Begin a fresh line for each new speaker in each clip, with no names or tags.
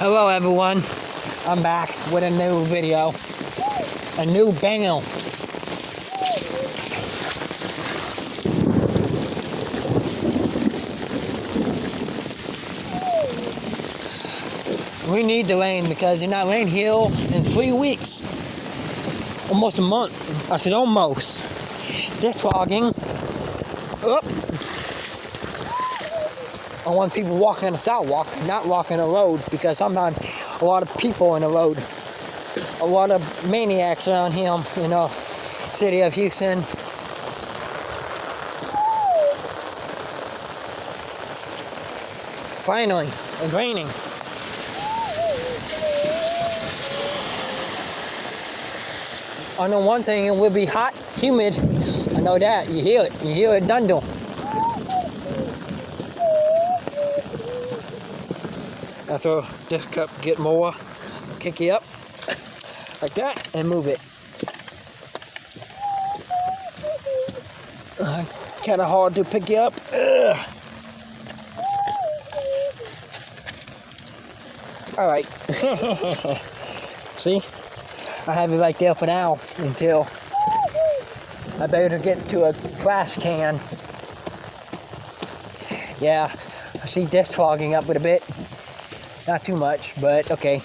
Hello everyone, I'm back with a new video, a new banger. We need the rain because it's not rained here in 3 weeks, almost a month. I said almost. This fogging up. I want people walking on the sidewalk, not walking the road, because sometimes a lot of people in the road, a lot of maniacs around here in the city of Houston. Finally, it's raining. I know one thing, it will be hot, humid. I know that. You hear it dundle. After this cup get more, kick it up like that and move it. Kind of hard to pick it up. All right. See, I have it right there for now until I better get to a trash can. Yeah, I see this fogging up with a bit. Not too much, but okay.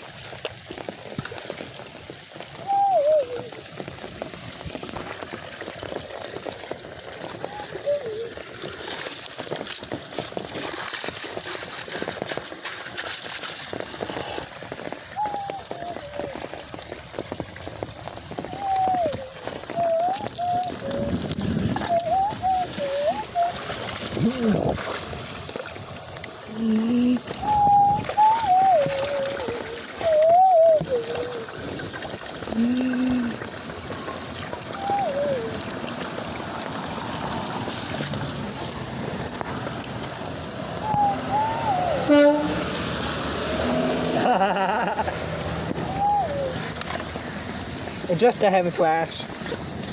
And just to have a trash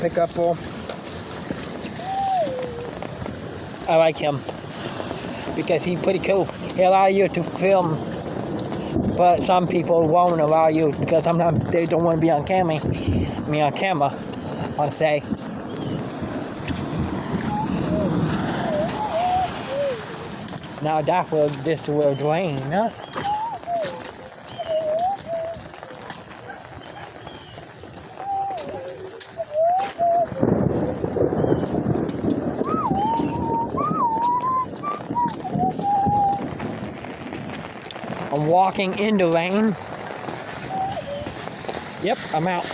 pickup for. I like him because he's pretty cool. He allows you to film, but some people won't allow you because sometimes they don't want to be on camera. On camera, I'll say. Now this will drain, huh? I'm walking in the rain. Yep, I'm out.